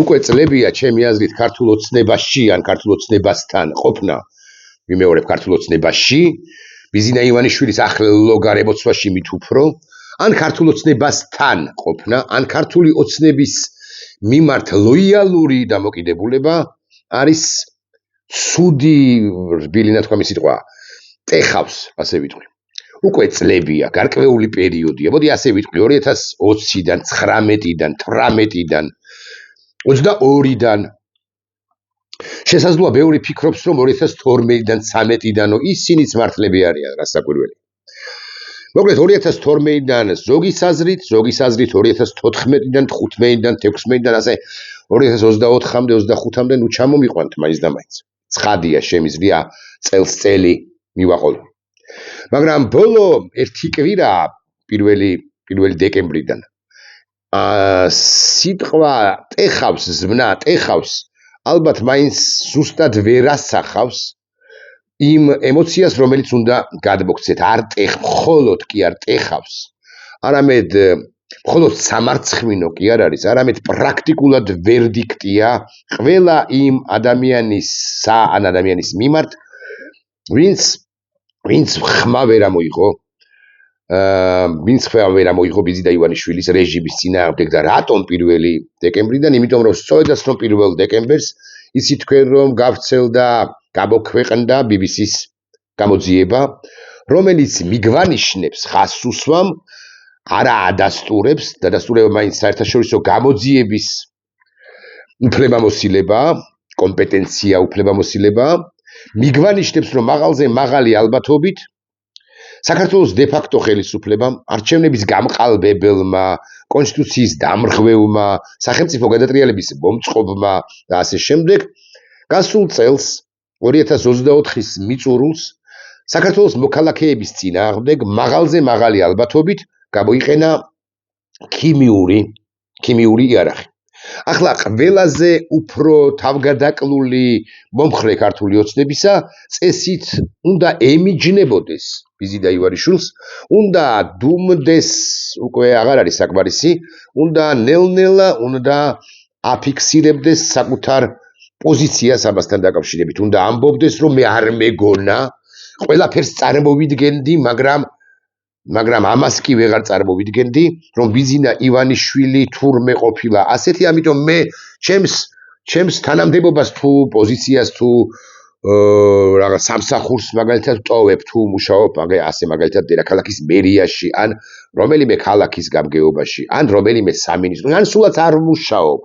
უკვე წლებია ჩემი აზრით ქართულ ოცნებაში ან ქართულ ოცნებასთან ყოფნა მიმეორებ ქართულ ოცნებაში ბიზინა ივანიშვილის ახლო გარემოცვაში მით უფრო ან ქართულ ოცნებასთან ყოფნა ან ქართული ოცნების მიმართ ლოიალური დამოკიდებულება არის ცუდი რბილი ნათქვამი სიტყვა ტეხავს ასე ვიტყვი უკვე წლებია გარკვეული პერიოდია მოდი ასე ვიტყვი 2020-დან 19-დან 18-დან 22-დან შესაძლოა ბევრი ფიქრობს რომ 2012-დან 13-დანო ისინიც მართლები არიან რასაკვირველი მოკლედ 2012-დან ზოგის აზრით 2014-დან 15-დან 16-დან ასე 2024-მდე 25-მდე ნუ ჩამომიყვანთ მაინც და მაინც ცხადია შემიძლია წელს წელი მივაყოლო მაგრამ ბოლო ერთი კვირა პირველი დეკემბრიდან სიტყვა ტეხავს ზმნა ტეხავს ალბათ მაინც ზუსტად ვერ ასახავს იმ ემოციას რომელიც უნდა გადმოგცეთ არ მხოლოდ კი არ ტეხავს არამედ მხოლოდ სამარცხვინო კი არ არის არამედ პრაქტიკულად ვერდიქტია ყველა იმ ადამიანის მიმართ ვინც ხმა ვერ ამოიღო ბიზიდა ივანიშვილის რეჟიმის წინააღმდეგ და რატომ 1 დეკემბრიდან იმიტომ რომ სწორედაც რომ 1 დეკემბერს ისი თქვენ რომ გავრცელდა გამოქვეყნდა BBC-ს გამოძიება რომელიც მიგვანიშნებს ხაზს უსვამ არა ადასტურებს დადასტურება მაინც საერთაშორისო გამოძიების უფლებამოსილება კომპეტენცია უფლებამოსილება მიგვანიშნებს რომ მაღალი ალბათობით საქართველოს დე-ფაქტო ხელისუფლებამ არჩევნების გამყალბებელმა კონსტიტუციის დამრღვევმა სახელმწიფო გადატრიალების მომწყობმა და ასე შემდეგ გასულ წელს 2024-ის მიწურულს საქართველოს მოქალაქეების წინააღმდეგ მაღალი ალბათობით გამოიყენა ქიმიური იარაღი ახლა ყველაზე უფრო თავგადაკლული მომხრე ქართული ოცნებისა წესით უნდა ემიჯნებოდეს ბიზიდა ივანიშვილს უნდა დუმდეს უკვე აღარ არის საკმარისი უნდა ნელ-ნელა უნდა აფიქსირებდეს საკუთარ პოზიციას ამასთან დაკავშირებით უნდა ამბობდეს რომ მე არ მეგონა ყველაფერს წარმოვიდგენდი მაგრამ ამას კი ვეღარ წარმოვიდგენდი რომ ბიზინა ივანიშვილი თურმე ყოფილა ასეთი ამიტომ მე ჩემს თანამდებობას თუ პოზიციას თუ რაღაც სამსახურს მაგალითად ტოვებ თუ მუშაობ ასე მაგალითად დედაქალაქის მერიაში ან რომელიმე ქალაქის გამგეობაში ან რომელიმე სამინისტრო ან სულაც არ მუშაობ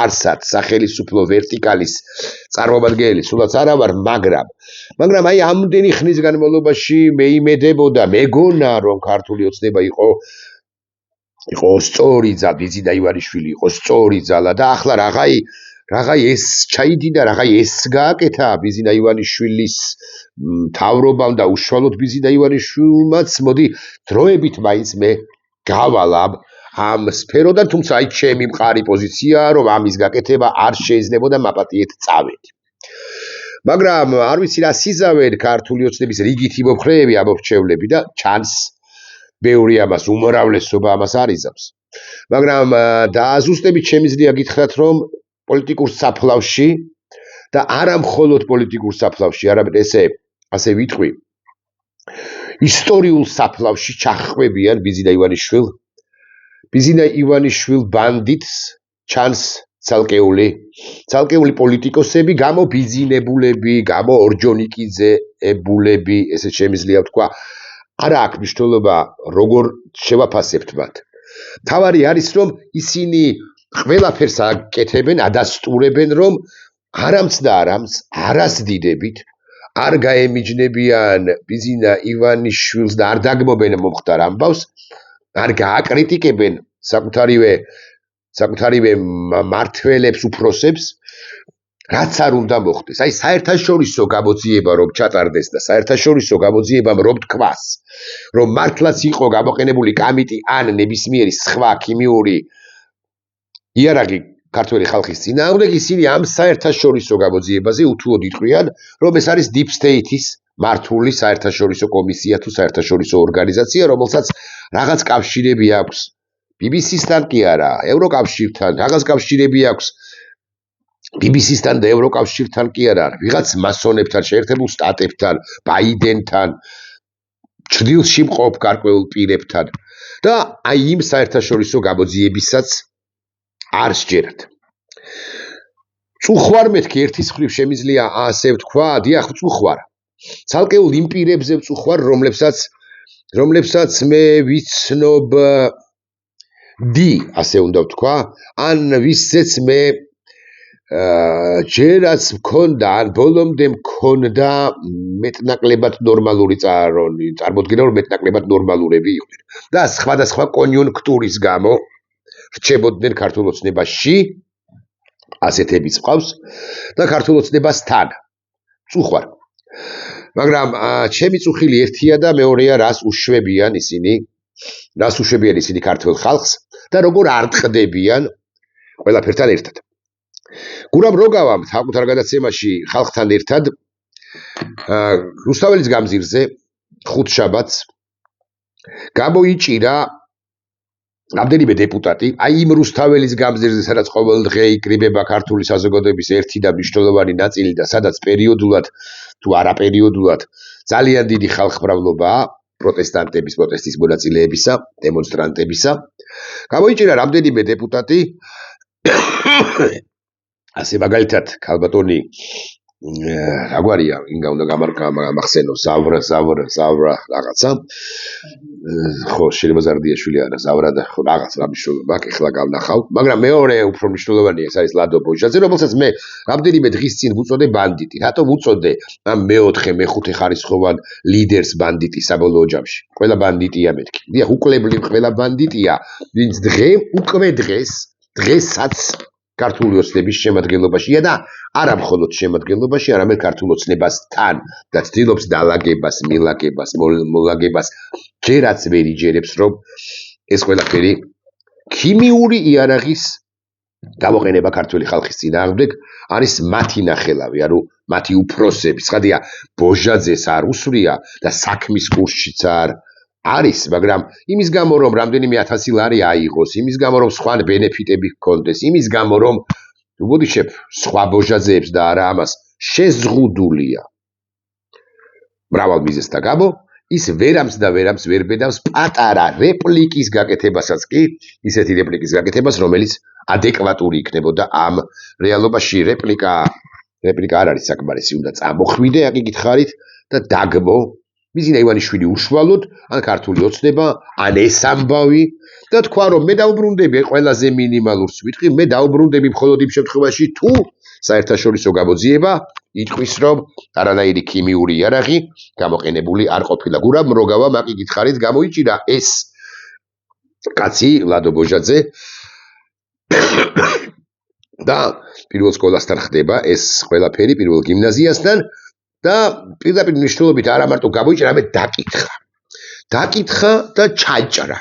არსად სახელისუფლო ვერტიკალის წარმომადგენელი სულაც არა ვარ მაგრამ აი ამდენი ხნის განმავლობაში მე იმედებოდა მეგონა რომ ქართული ოცნება იყო სწორი ძალა ბიზიდა ივანიშვილი იყო სწორი ძალა და ახლა რაღა ეს ჩაიდიდა რაღა ეს გააკეთა ბიზიდა ივანიშვილის მთავრობამ და უშუალოდ ბიზიდა ივანიშვილმაც მოდი დროებით მაინც მე გავალ ამ სფეროდან თუმცა აი ჩემი მყარი პოზიცია რომ ამის გაკეთება არ შეიძლებოდა მაპატიეთ წავედი მაგრამ არ ვიცი რა სიზავენ ქართული ოცნების რიგითი მომხრეები ამორჩევლები და ჩანს ბევრი ამას უმრავლესობა ამას არიზამს მაგრამ დააზუსტებით შემიძლია გითხრათ რომ პოლიტიკურ საფლავში და არა მხოლოდ პოლიტიკურ საფლავში არამედ ასე ვიტყვი ისტორიულ საფლავში ჩახვევიან ბიზიდა ივანიშვილ ბანდიტს ჩანს ცალკეული პოლიტიკოსები გამობიზინებულები გამო ორჯონიკიძეებულები ესე შემიძლია ვთქვა არა აქვს მნიშვნელობა როგორ შევაფასებთ მათ თავარი არის რომ ისინი ყველაფერს აკეთებენ ადასტურებენ რომ არამც არასდიდებით არ გაემიჯნებიან ბიზინა ივანიშვილს და არ დაგმობენ მომხდარ ამბავს არ გააკრიტიკებენ საკუთარივე მართველებს უფროსებს რაც არ უნდა მოხდეს აი საერთაშორისო გამოძიება რომ ჩატარდეს და საერთაშორისო გამოძიებამ რომ თქვას რომ მართლაც იყო გამოყენებული კამიტი ან ნებისმიერი სხვა ქიმიური იარაღი ქართველი ხალხის წინააღმდეგ ისინი ამ საერთაშორისო გამოძიებაზე უთუოდ იტყვიან რომ ეს არის deep state-ის მართული საერთაშორისო კომისია თუ საერთაშორისო ორგანიზაცია რომელსაც რაღაც კავშირები აქვს BBC-სთან კი არა ევროკავშირთან რაღაც კავშირები აქვს BBC-სთან და ევროკავშირთან კი არა, ვიღაც მასონებთან, შეერთებულ შტატებთან, ბაიდენთან, ჩრდილში მყოფ გარკვეულ პირებთან და აი იმ საერთაშორისო გამოძიებისაც არ სჯერათ. წუხვარ მეთქი ერთის მხრივ შემიძლია ასე ვთქვა, დიახ, წუხვარ. ცალკეულ იმ პირებზე ვწუხვარ, რომლებსაც მე ვიცნობ ასე უნდა ვთქვა, ან ვისზეც მე ჯერაც მქონდა, ან ბოლომდე მქონდა მეტნაკლებად ნორმალური წარმოდგენა, რომ მეტნაკლებად ნორმალურები იყვნენ. და სხვადასხვა კონიუნქტურის გამო რჩებოდნენ ქართულ ოცნებაში, ასეთებიც ყავს და ქართულ ოცნებასთან. წუხვარ. მაგრამ ჩემი წუხილი ერთია და მეორეა რას უშვებიან ისინი ქართულ ხალხს და როგორ არ ტყდებიან ყველაფერთან ერთად. გურამ როგავამ საკუთარ გადაცემაში ხალხთან ერთად რუსთაველის გამზირზე ხუთშაბათს გამოიჭირა რამდენიმე დეპუტატი, აი იმ რუსთაველის გამზირზე, სადაც ყოველდღე იკრიბება ქართული საზოგადოების ერთი და მნიშვნელოვანი ნაწილი და სადაც პერიოდულად თუ არაპერიოდულად ძალიან დიდი ხალხმრავლობაა პროტესტის მონაწილეებისა, დემონსტრანტებისა. გამოიჭირა რამდენიმე დეპუტატი, ასე მაგალითად ქალბატონი აგვარია, ინგა უნდა გამახსენო, ზავრა რაღაცა. ხო, შეიძლება ზარდიაშვილი არა, ზავრა და ხო რაღაც მნიშვნელობა აქვს, ეხლა გავნახავ. მაგრამ მეორე უფრო მნიშვნელოვანია, ეს არის ლადო ბოჟაძე, რომელსაც მე რამდენიმე დღის წინ ვუწოდე ბანდიტი. რატომ ვუწოდე ამ მეოთხე, მეხუთე ხარისხოვან ლიდერს ბანდიტი საბოლოო ჯამში? ყველა ბანდიტია მეთქი. დიახ, უკლებლივ ყველა ბანდიტია, ვინც დღესაც ქართული ოცნების შემადგენლობაშია და არა მხოლოდ შემადგენლობაში, არამედ ქართულ ოცნებასთან და ცდილობს დალაგებას, მილაგებას, მოლაგებას, ჯერაც ვერ იჯერებს, რომ ეს ყველაფერი ქიმიური იარაღის გამოყენება ქართული ხალხის წინააღმდეგ არის მათი ნახელავი, ანუ მათი უფროსები. ცხადია, ბოჟაძეს არ უსვრია და საქმის კურსშიც არ არის, მაგრამ იმის გამო, რომ რამდენიმე 1000 ლარი აიღოს, იმის გამო, რომ სხვა ბენეფიტები ჰქონდეს, იმის გამო, რომ უბოდიშებ სხვა ბოჟაძეებს და არა ამას შეზღუდულია მრავალ მიზეზთა გამო, ის ვერამს ვერ ბედავს პატარა რეპლიკის გაკეთებასაც კი, ისეთი რეპლიკის გაკეთებას, რომელიც ადეკვატური იქნებოდა ამ რეალობაში. რეპლიკა არ არის საკმარისი, უნდა წამოხვიდე, აქ გითხარით და დაგმო მიზინა ივანიშვილი უშუალოდ, ან ქართული ოცნება, ან ეს ამბავი და თქვა, რომ მე დაუბრუნდები ყველაზე მინიმალურს ვიტყვი, მე დაუბრუნდები მხოლოდ იმ შემთხვევაში, თუ საერთაშორისო გამოძიება იტყვის, რომ არანაირი ქიმიური იარაღი გამოყენებული არ ყოფილა. გურამ როგავა მაკი გითხარით გამოიჭირა ეს კაცი ლადო ბოჟაძე და პირველ სკოლასთან ხდება ეს ყველაფერი, პირველ გიმნაზიასთან და პირდაპირ მნიშვნელობით არა მარტო გამოიჭრა, არამედ დაკითხა და ჩაჭრა.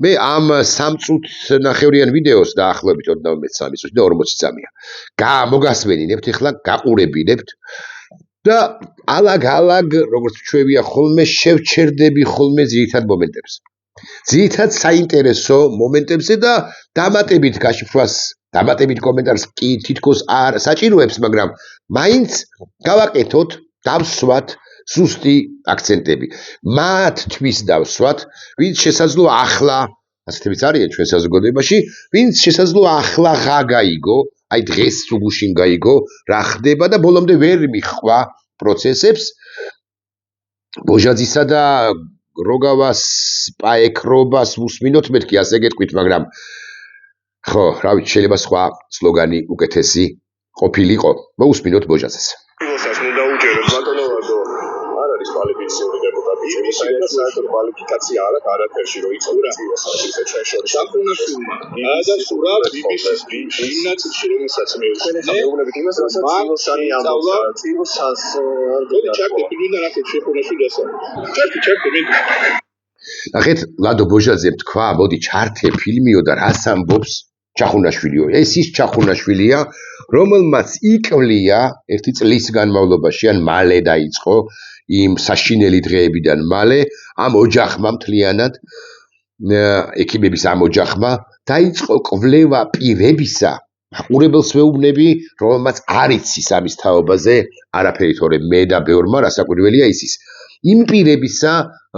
მე ამ 3 წუთნახევრიან ვიდეოს დაახლოებით 23 წუთი და 40 წამია. მოგასვენინებთ, ეხლა გაყურებინებთ და ალაგ როგორც ჩვევია ხოლმე შევჩერდები ხოლმე ძირითად მომენტებს. ძირითად საინტერესო მომენტებზე და დამატებით გაშიფრვას, დამატებით კომენტარს კი თითქოს არ საჭიროებს, მაგრამ მაინც გავაკეთოთ, დავსვათ ზუსტი აქცენტები. მათთვის დავსვათ, ვინც შესაძლოა ახლა, ასეთებიც არიან ჩვენ საზოგადოებაში, ვინც შესაძლოა ახლა გაიგო, აი დღეს უგუშინ გაიგო, რა ხდება და ბოლომდე ვერ მიჰყვა პროცესებს. ბოჟაძისა და როგავას პაექრობას უსმინოთ, მეთქი ასე გეტყვით, მაგრამ ხო, რა ვიცი, შეიძლება სხვა სლოგანი უკეთესი ყოფილიყო. მოусმინოთ ბოჟაძეს. დაუჯეროთ ბატონო ლადო, არ არის კვალიფიციური დეპუტატი, საერთოდ კვალიფიკაცია არ აქვს არაფერში, რომ იწურა ისე შეშორ. საფუნაშულმა და სურა BBC-ის იმ ნაწილში, რომელსაც მე ვსწავლე, მეუბნებით იმას, რასაც ცილოსანი ამბობს, ცილოსას ჩაკეტი გინდა ნახეთ შეფუნაშული ასე. ჩაკეტი მე ნახეთ, ლადო ბოჟაძემ თქვა, მოდი ჩართე ფილმიო და რას ამბობს ჩახუნაშვილიო. ეს ის ჩახუნაშვილია, რომელმაც იკლია 1 წლის განმავლობაში, ან მალე დაიწყო იმ საშინელი დღეებიდან მალე ამ ოჯახმა მთლიანად ექიმების ამ ოჯახმა დაიწყო კვლევა პირებისა, მაყურებელს ვეუბნები, რომელმაც არ იცის ამის თაობაზე არაფერი, თორემ მე და ბევრმა რასაკვირველია იცის. იმ პირებისა,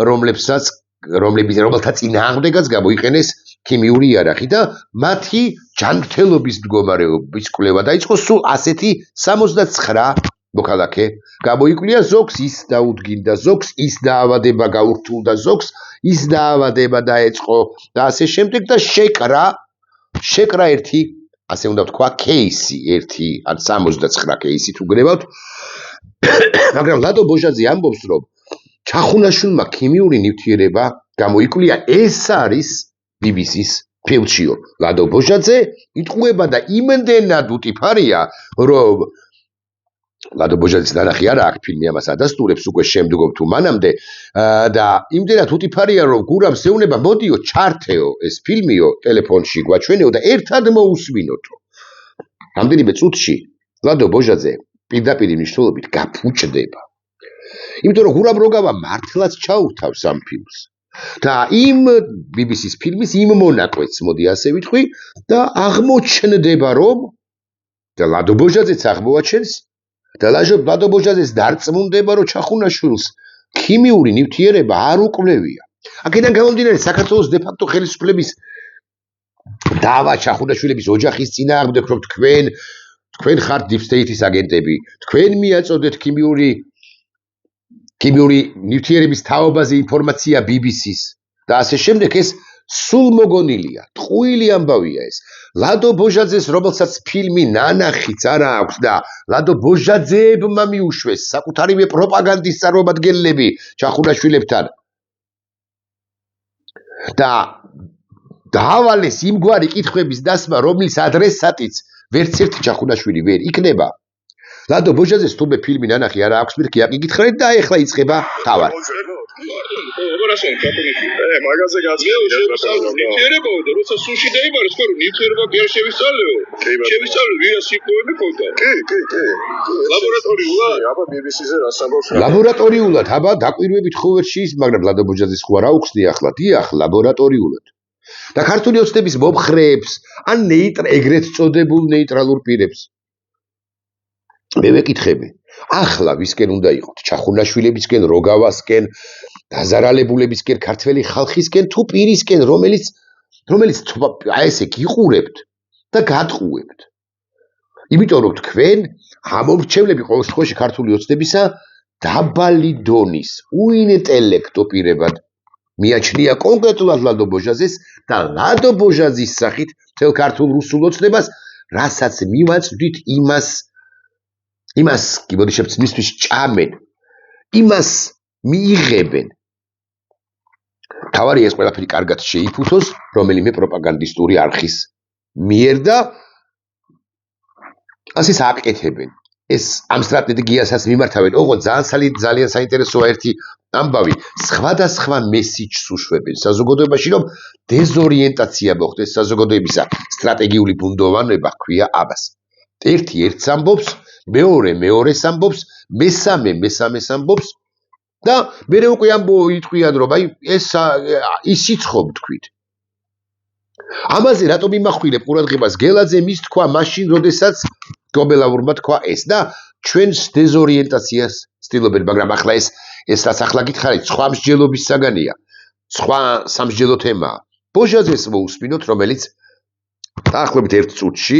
რომელთა წინააღმდეგაც გამოიყენეს ქიმიური იარაღი და მათი ჯანმრთელობის მდგომარეობის კვლევა დაიწყო სულ ასეთი 69 მოქალაქე. გამოიკვლია ზოგს ის დაუდგინდა, ზოგს ის დაავადება გაურთულდა, ზოგს ის დაავადება დაეწყო და ასე შემდეგ და შეკრა ერთი, ასე უნდა ვთქვა, кейსი, ერთი ან 69 кейსი თუ გნებავთ. მაგრამ ლადო ბოჟაძე ამბობს, რომ ჩახუნაშვილმა ქიმიური ნივთიერება გამოიკვლია, ეს არის BBC-ს ფილმშიო. ლადო ბოჟაძე იტყუება და იმდენად უტიფარია, რომ ლადო ბოჟაძის ნანახი არა აქვს ფილმი, ამას ადასტურებს უკვე შემდგომ თუ მანამდე და იმდენად უტიფარია, რომ გურამს ეუბნება, მოდიო ჩართეო ეს ფილმიო, ტელეფონში გვაჩვენეო და ერთად მოусმინოთო. რამდენიმე წუთში ლადო ბოჟაძე პირდაპირ მნიშვნელობით გაფუჭდება. იმიტომ რომ გურამ როგავა მართლაც ჩაურთავს ამ ფილმს. და იმ BBC-ს ფილმის იმ მონაკვეთს, მოდი ასე ვიტყვი, და აღმოჩნდება, რომ და ლადო ბოჟაძეც აღმოაჩენს და ლადო ბოჟაძეს დარწმუნდება, რომ ჩახუნაშვილს ქიმიური ნივთიერება არ უკვლევია. აქედან გამომდინარე, საქართველოს დე-ფაქტო ხელისუფლების დავა ჩახუნაშვილების ოჯახის წინააღმდეგ, რომ თქვენ ხართ Deep State-ის აგენტები, თქვენ მიაწოდეთ ქიმიური ნივთიერების თაობაზე ინფორმაცია BBC-ს და ასე შემდეგ. ეს სულ მოგონილია, ტყუილი ამბავია ეს. ლადო ბოჟაძეს, რომელსაც ფილმი ნანახიც არა აქვს და ლადო ბოჟაძეებმა მიუშვეს საკუთარივე პროპაგანდის წარმომადგენლები ჩახუნაშვილებთან და დაავალეს იმგვარი კითხვების დასმა, რომლის ადრესატიც ვერც ერთი ჩახუნაშვილი ვერ იქნება. ლადო ბოჟაძეს თუმე ფილმი ნანახი არა აქვს, მერქი აკიკითხეთ და ეხლა იწყება თავად. მაგაზე გაძლიერდა ნივთიერებაო და როცა სუში დაიბარეს, ხო, ნივთიერება კი არ შევისწავლეო. შევისწავლე ვირა სიკვდილი მქონდა. კი. ლაბორატორიულად? აბა BBC-ზე რას ამბობს? ლაბორატორიულად, აბა დაკვირვებით ხო ვერ შეის, მაგრამ ლადო ბოჟაძეს ხო არ აუხსნი ახლა, დიახ, ლაბორატორიულად. და ქართული ოცნების მომხრეებს, ან ეგრეთ წოდებულ ნეიტრალურ პირებს მე ვეკითხები, ახლა ვისკენ უნდა იყოთ? ჩახუნაშვილებისკენ, როგავასკენ, დაზარალებულებისკენ, ქართველი ხალხისკენ, თუ პირისკენ, რომელიც აი ესე გიყურებთ და გატყუებთ. იმიტომ რომ თქვენ ამომრჩევლები ყოველ შემთხვევაში ქართული ოცნებისა დაბალი დონის უინტელექტო პირებად მიაჩნია კონკრეტულად ლადო ბოჟაძეს და ლადო ბოჟაძის სახით მთელ ქართულ რუსულ ოცნებას, რასაც მივაწვდით იმას კი ბოდიშებთ მისთვის ჭამენ, იმას მიიღებენ. თავარი ეს ყველაფერი კარგად შეიფუთოს რომელიმე პროპაგანდისტური არხის მიერ და ასე სააკეთებენ. ეს ამ სტრატეგიასაც მიმართავენ. ოღონდ ძალიან საინტერესოა ერთი ამბავი, სხვადასხვა მესიჯს უშვებენ საზოგადოებაში, რომ დეზორიენტაცია მოხდეს საზოგადოებისა. სტრატეგიული ბუნდოვანება ჰქვია ამას. ერთი ერთს ამბობს, მეორე მეორეს ამბობს, მესამე მესამეს ამბობს და მერე უკვე იტყვიან, რომ აი ეს ისიც ხომ თქვით. ამაზე რატომ იმახვილებ ყურადღებას გელაძემ ის თქვა მაშინ, როდესაც გობელაურმა თქვა ეს და ჩვენს დეზორიენტაციას ცდილობენ, მაგრამ ახლა ეს რაც ახლა გითხარით, სხვა მსჯელობის საგანია, სხვა სამსჯელო თემაა. ბოჟაძეს მოусმინოთ, რომელიც დაახლოებით 1 წუთში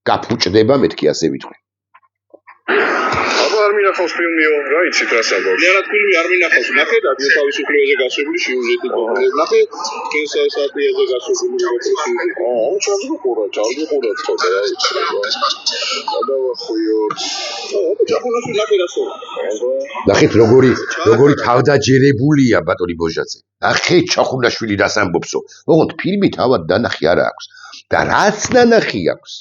გაფუჭდება, მეთქი ასე ვიტყვი. არ მინახავს ფილმიო, რა იცით რას ამბობს? მე რა ფილმი არ მინახავს, ნახე და თავისუფლებაზე გასული სიუჟეტი. ნახე კენსასატიაზე გასული სიუჟეტი. ჩავიყუროთ ხოდა რა იცი. გადავახვიოთ. ჩახუნაშვილი ნახე რასო. ნახეთ როგორი თავდაჯერებულია ბატონი ბოჟაძე. ნახე ჩახუნაშვილი რას ამბობსო. ოღონდ ფილმი თავად დანახი არა აქვს. და რაც დანახი აქვს.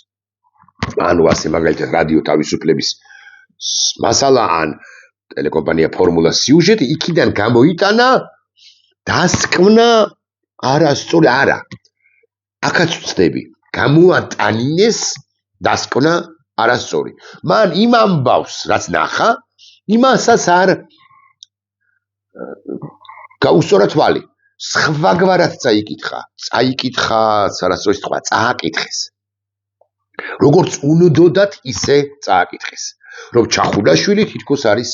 ანუ ასე მაგალითად რადიო თავისუფლების მასალა ან ტელეკომპანია ფორმულა სიუჟეტი იქიდან გამოიტანა დასკვნა არასწორი არა. აქაც ვწდები, გამოატანინეს დასკვნა არასწორი. მან იმ ამბავს, რაც ნახა, იმასაც არ გაუსწორა თვალი. სხვაგვარად წაიკითხა, არასწორი თქვა, წააკითხეს. როგორც უნდოდათ ისე წააკითხეს, რომ ჩახუნაშვილი თითქოს არის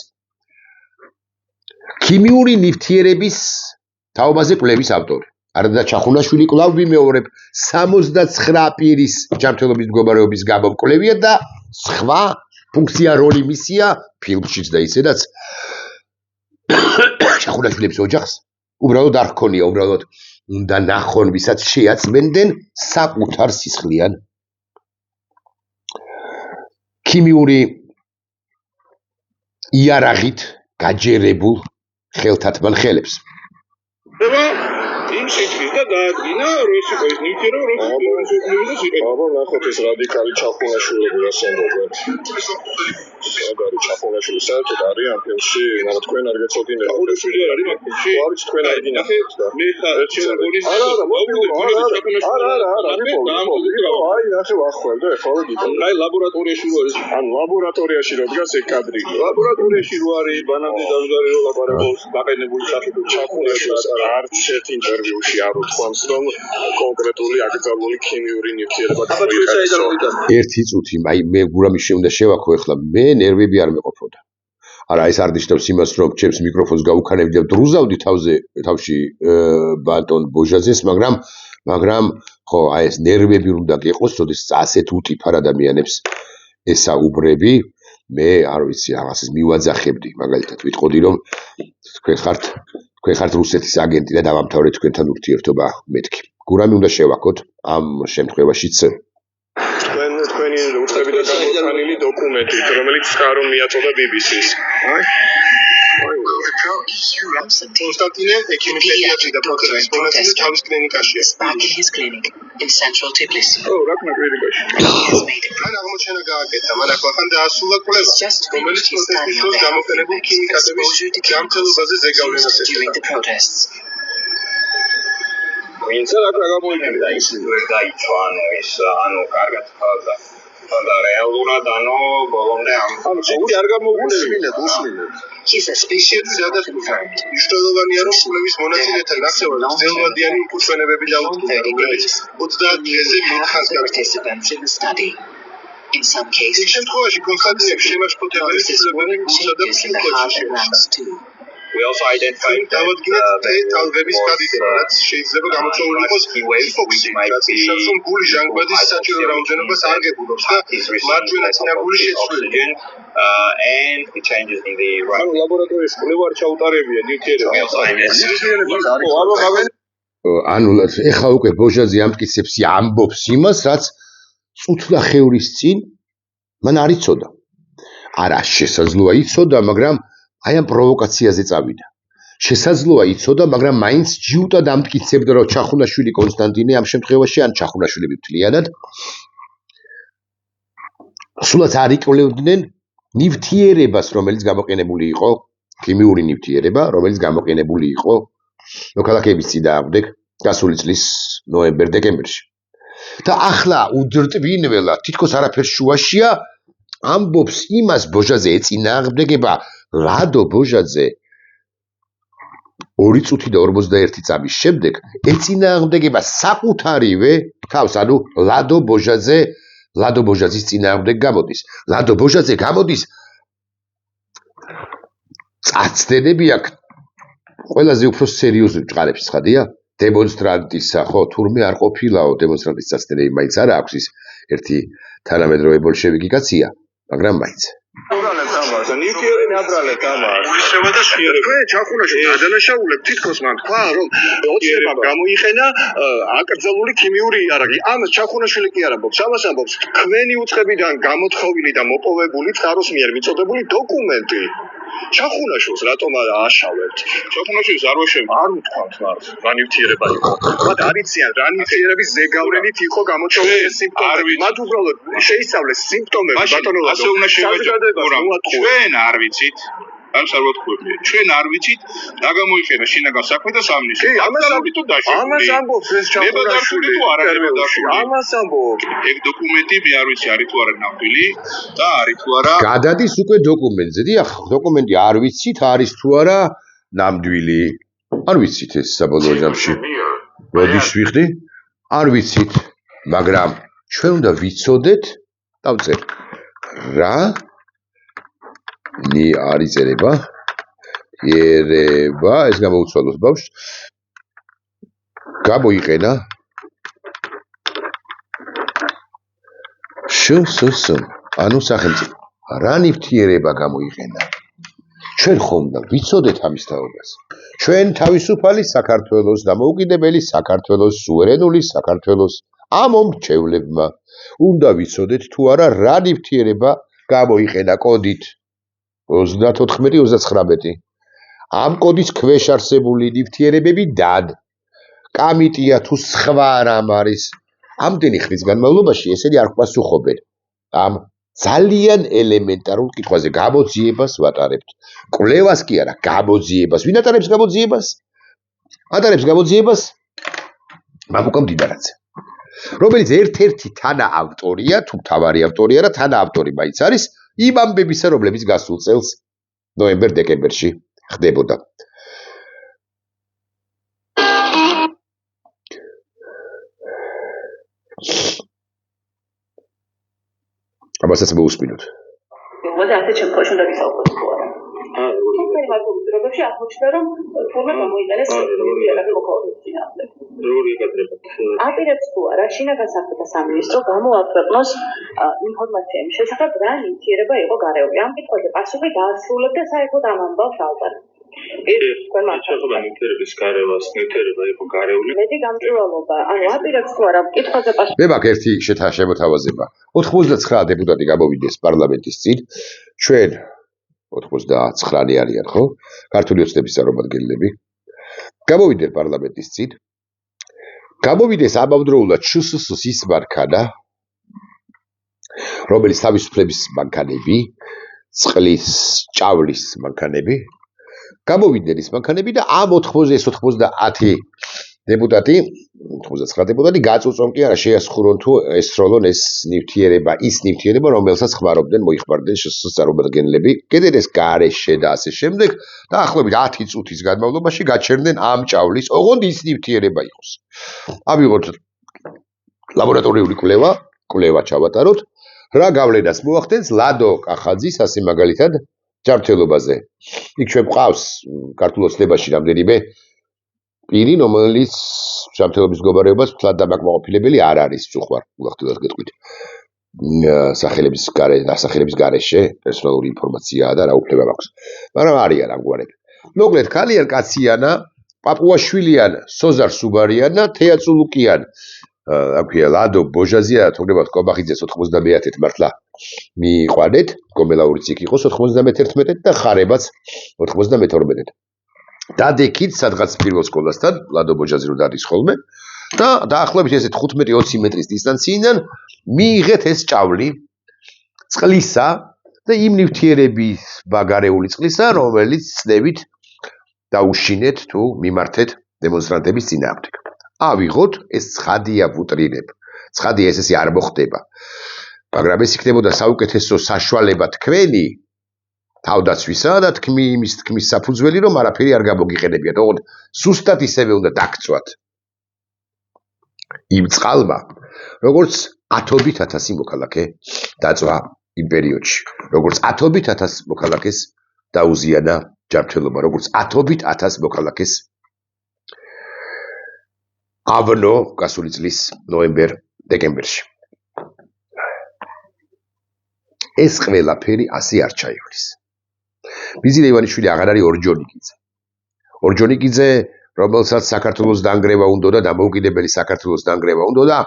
ქიმიური ნივთიერების თაობაზე კვლევის ავტორი. არადა ჩახუნაშვილი კვლავ ვიმეორებ 69 პირის ჯანმრთელობის მდგომარეობის გამოკვლევია და სხვა ფუნქცია როლი მისია ფილმშიც და ისედაც ჩახუნაშვილების ოჯახს უბრალოდ არ ჰქონია, უბრალოდ უნდა ნახონ, ვისაც შეაწმენდნენ საკუთარ სისხლიან ქიმიური იარაღით გაჯერებულ ხელთათმან ხელებს. იმ სიტყვის და დაადგინა რომ ეს იყო ის ნივთიერება რომელიც აბა ნახოთ ეს რადიკალი ჩახუნაშვილები რას ამბობენ. საგარი ჩახუნაშვილი საერთოდ არის ამ ფილმში, მაგრამ თქვენ არ გეცოდინებთ. ჩახუნაშვილი არ არის მაგ ფილმში. არის თქვენ არ იგინახეთ და მე ხარ ჩერგონის არა აი ნახე ვახვალ და ხო გიგო. აი ლაბორატორიაში რო არის. ან ლაბორატორიაში რო დგას ეგ კადრი. ლაბორატორიაში რო არის ბანანზე დამზარი რო ლაპარაკობს დაყენებული სახით ჩახუნაშვილს არც ერთ ინტერვიუში არ უთქვამს რომ კონკრეტული აკრძალული ქიმიური ნივთიერება ერთი წუთი აი მე გურამის უნდა შევაქო ახლა მე ნერვები არ მეყოფოდა. არა ეს არ ნიშნავს იმას რომ ჩემს მიკროფონს გაუქანებდი და დრუზავდი თავში ბატონ ბოჟაძეს, მაგრამ ხო აი ეს ნერვები უნდა გეყოს, როდესაც ასეთ უტიფარ ადამიანებს ესაუბრები, მე არ ვიცი რაღაცას მივაძახებდი, მაგალითად ვიტყოდი რომ თქვენ ხართ რუსეთის აგენტი და დავამთავრეთ თქვენთან ურთიერთობა მეთქი. გურამი უნდა შევაქოთ ამ შემთხვევაშიც თქვენი უწყებიდან გამოყვანილი დოკუმენტი, რომელიც ხარო მიაწოდა BBC-ს. Konstantinე ექიმი პედიატრი და პროფესორი მონაცემი თავის კლინიკაშია. Back in his clinic in central Tbilisi. რა ქნა კლინიკაში? მან აღმოჩენა გააკეთა, მაგრამ ახლა დაასრულა კვლევა, რომელიც პროტესტის გამოყენებულ ქიმიკატების ჯანმრთელობაზე ზეგავლენას ეხება. ვინც რა გამოიყენა ის ვერ დაიცვა, ანუ კარგად ხალხა და რეალურად ბოლომდე ამ სულ არ გამოგვისმინეთ. His suspicion is confirmed. მნიშვნელოვანია რომ კვლევის მონაწილეთა ნახევარი ძელვადიანი უკუჩვენებები დაუდგა, რომელიც 30 დღეზე მითხას participants in the study. In some cases, შემთხვევაში კონსტანტინებს შემაშფოთებელი ცვლილებები გულსა და ფსიქოლოგიაში. We also identified that talvebis kadideba, რაც შეიძლება გამოწვეული იყოს ჰიპოქსი, რაც ნიშნავს რომ გულის ჟანგბადის საჭირო რაოდენობას არ გებულობს და მარჯვენა წინაგული შეცვლილია. And the changes in the right. ლაბორატორიის კვლევა არ ჩაუტარებია ნივთიერებებს. ანუ ეხლა უკვე ბოჟაძე ამტკიცებს ამბობს იმას, რაც წუთნახევრის წინ მან არ იცოდა. არა შესაძლოა იცოდა, მაგრამ აი ამ პროვოკაციაზე წავიდა. შესაძლოა იცოდა, მაგრამ მაინც ჯიუტა დამტკიცებდა, რომ ჩახუნაშვილი კონსტანტინე ამ შემთხვევაში ან ჩახუნაშვილი მთლიანად სულაც არ იკვლევდნენ ნივთიერებას, რომელიც გამოყენებული იყო, ქიმიური ნივთიერება, რომელიც გამოყენებული იყო მოქალაქეების წინააღმდეგ გასული წლის ნოემბერ-დეკემბერში. და ახლა უდრტვინველად, თითქოს არაფერს შუაშია, ამბობს იმას ბოჟაძე ეწინააღმდეგება ლადო ბოჟაძე 2 წუთი და 41 წამის შემდეგ ეწინააღმდეგება საკუთარივე თავს, ანუ ლადო ბოჟაძის წინააღმდეგ გამოდის. ლადო ბოჟაძე გამოდის წაცდენები აქ ყველაზე უფრო სერიოზული ჭყარებს ცხადია დემონსტრანტისა, ხო, თურმე არ ყოფილაო დემონსტრანტის წაცდენები მაინც არა აქვს ის ერთი თანამედროვე ბოლშევიკი კაცია, მაგრამ მაინც ნივთიერი ნაბრალეთ ამას. ისევა და შეერება. მე ჩახუნაშვილს ადანაშაულებ თითქოს მან თქვა რომ ოცნებამ გამოიყენა აკრძალული ქიმიური იარაღი. ამას ჩახუნაშვილი კი არ ამბობს. ამას ამბობს თქვენი უწყებიდან გამოთხოვილი და მოპოვებული წყაროს მიერ მიწოდებული დოკუმენტი. ჩახუნაშვილს რატომ აშავებთ? ჩახუნაშვილს არ ვაშევ, არ უთქვამთ მას. რა ნივთიერება იყო? მათ არიციან რა ნივთიერების ზეგავლენით იყო გამოწვეული სიმპტომები. მათ უბრალოდ შეისწავლეს სიმპტომები, ბატონო ლადო. ასე უნდა შევეძებოთ. ჩვენ არ ვიცით, ამ სარვეთქვები. ჩვენ არ ვიცით რა გამოიყენა შინაგან საქმე და სამნისი. ამას ამბობს ეს ჩახუნაშვილი თუ არა ნებადართული. ამას ამბობს. ეგ დოკუმენტი მე არ ვიცი არის თუ არა ნამდვილი და არის თუ არა. გადადის უკვე დოკუმენტზე. დიახ, დოკუმენტი არ ვიცით არის თუ არა ნამდვილი. არ ვიცით ეს საბოლოო ჯამში. როდის ვიხდი? არ ვიცით, მაგრამ ჩვენ უნდა ვიცოდეთ დავწერ რა ნი არის წერება ერება ეს გამოუცვალოს ბავშვს გამოიყენა შ ანუ სახელმწიფო რა ნივთიერება გამოიყენა ჩვენ ხომ და ვიცოდეთ ამის თაობას ჩვენ თავისუფალი საქართველოს დამოუკიდებელი საქართველოს სუვერენული საქართველოს ამომრჩევლებმა უნდა ვიცოდეთ თუ არა რა ნივთიერება გამოიყენა კოდით 34-39 ამ კოდის ქვეშ არსებული ნივთიერებები დად კამიტია თუ სხვა რამ არის ამდენი ხნის განმავლობაში ესენი არ პასუხობენ ამ ძალიან ელემენტარულ კითხვაზე გამოძიებას ვატარებთ კვლევას კი არა გამოძიებას ვინ ატარებს გამოძიებას ატარებს გამოძიებას მამუკა მდიდარაძე რომელიც ერთ-ერთი თანაავტორია თუ მთავარი ავტორია და თანაავტორი მაინც არის იმ ამბებისა რომლებიც გასულ წელს ნოემბერ-დეკემბერში ხდებოდა ამასაც მოусმინოთ. მოდი ასე შემთხვევაში უნდა ვისაუბროთ ხო არა? თუმცა მაგალითად აღმოჩნდა რომ თურმე გამოიყენეს რეალები მოხდა. როგორ იკადრებათ? აპირებს თუ არა შინაგან საქმეთა სამინისტრო გამოაქვეყნოს ინფორმაცია იმის შესახებ რა ნივთიერება იყო გარეული. ამ კითხვაზე პასუხი დაასრულებდა საერთოდ ამ ამბავს ალბათ. ნივთიერების გარევას ნივთიერება იყო გარეული. მეტი გამჭვირვალობა. ანუ აპირებს თუ არა კითხვაზე პასუხი. მე მაქვს ერთი შემოთავაზება. 99 დეპუტატი გამოვიდეს პარლამენტის წინ. ჩვენ 99 არიან, ხო? ქართული ოცნების წარმომადგენლები. გამოვიდნენ პარლამენტის წინ. გამოვიდეს ამავდროულად შსს ის მანქანა, რომელიც თავისუფლების მანქანები, წყლის, ჭავლის მანქანები. გამოვიდნენ ის მანქანები და ამ 90 დეპუტატი 99 დეპუტატი გაწუწონ კი არა შეასხურონ თუ ესროლონ ეს ნივთიერება ის ნივთიერება რომელსაც ხმარობდნენ მოიხმარდნენ შსს წარმომადგენლები კიდევ ეს გარეშე და ასე შემდეგ დაახლოებით 10 წუთის განმავლობაში გაჩერდნენ ამ ჭავლის ოღონდ ის ნივთიერება იყოს ავიღოთ ლაბორატორიული კვლევა ჩავატაროთ რა გავლენას მოახდენს ლადო კახაძის ასე მაგალითად ჯანმრთელობაზე იქ ჩვენ გვყავს ქართულ ოცნებაში რამდენიმე პირი რომელიც ჯანმრთელობის მდგომარეობას ფლად დამაკმაყოფილებელი არ არის წუხარ უახტელად გეტყვით დასახელების გარეშე პერსონალური ინფორმაციაა და რა უფლება მაქვს მაგრამ არიან ამგვარები მოკლედ ქალიან კაციანა პაპუაშვილია სოზარ სუბარიანა თეაწულუკიან აქვია ლადო ბოჟაზია თორემ კობახიძეს 91-ით მართლა მიიყვანეთ გომელაურიც იქ იყოს 91-ით და ხარებაც 92-ით დადექით სადღაც პირველ სკოლასთან ლადო ბოჟაზი რო დადის ხოლმე და დაახლოებით ესე 15-20 მეტრის დისტანციიდან მიიღეთ ეს ჭავლი წყლისა და იმ ნივთიერების ბაგარეული წყლისა რომელიც წნევით დაუშინეთ თუ მიმართეთ დემონსტრანტების წინააღმდეგ ავიღოთ ეს ცხადია ვუტრინებ ცხადია ესე არ მოხდება მაგრამ ეს იქნებოდა საუკეთესო საშუალება თქვენი თავდაცვისა და თქმის საფუძველი რომ არაფერი არ გამოგიყენებიათ ოღონდ სუსტად ისევე უნდა დაგწვათ იმ წყალმა როგორც 10,000 მოქალაქე დაწვა იმ პერიოდში როგორც 10,000 მოქალაქეს დაუზიანა ჯანმრთელობა როგორც 10,000 მოქალაქეს ავნო გასული წლის ნოემბერ-დეკემბერში ეს ყველაფერი ასე არ ჩაივლის ბიზილე ივანიშვილი აღარ არის ორჯონიკიძე რომელსაც საქართველოს დანგრევა უნდა და დამოუკიდებელი საქართველოს დანგრევა უნდა და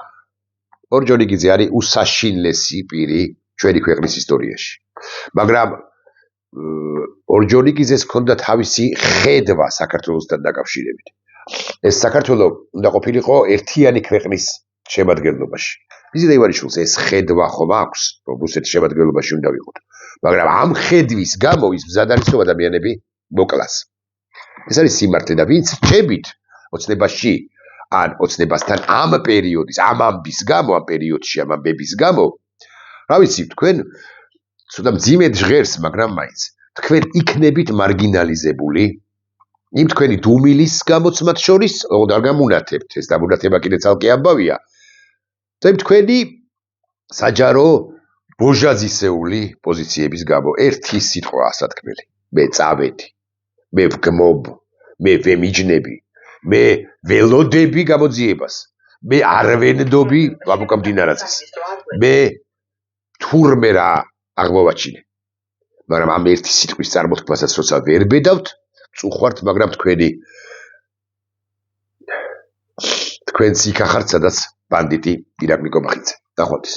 ორჯონიკიძე არის უსაშინლესი პირი ჩვენი ქვეყნის ისტორიაში მაგრამ ორჯონიკიძეს ჰქონდა თავისი ხედვა საქართველოსთან დაკავშირებით ეს საქართველო უნდა ყოფილიყო ერთიანი ქვეყნის შემადგენლობაში ბიზილე ივანიშვილს ეს ხედვა ხომ აქვს რომ რუსეთის შემადგენლობაში უნდა ვიყოთ მაგრამ ამ ხედვის გამო ის მზად არის რომ ადამიანები მოკლას ეს არის სიმართლე და ვინც რჩებით ოცნებაში ან ოცნებასთან ამ პერიოდის ამ ამბის გამო ამ პერიოდში ამ ამბების გამო რა ვიცი თქვენ ცოტა მძიმედ ჟღერს მაგრამ მაინც თქვენ იქნებით მარგინალიზებული იმ თქვენი დუმილის გამოცმათ შორის არ გამუნათებთ ეს დამუნათება კიდე ცალკე ამბავია და იმ თქვენი საჯარო ბოჟაძისეული პოზიციების გამო ერთი სიტყვა ასათქმელი. მე წავედი, მე ვგმობ, მე ვემიჯნები, მე ველოდები გამოძიებას, მე არ ვენდობი ლაპუკა მდინარაძეს, მე თურმე რა აღმოვაჩინე. მაგრამ ამ ერთი სიტყვის წარმოთქმასაც როცა ვერ ბედავთ, წუხვართ, მაგრამ თქვენ იქ ახართ, სადაც ბანდიტი ირაკლი კომახიძე. ნახვამდის.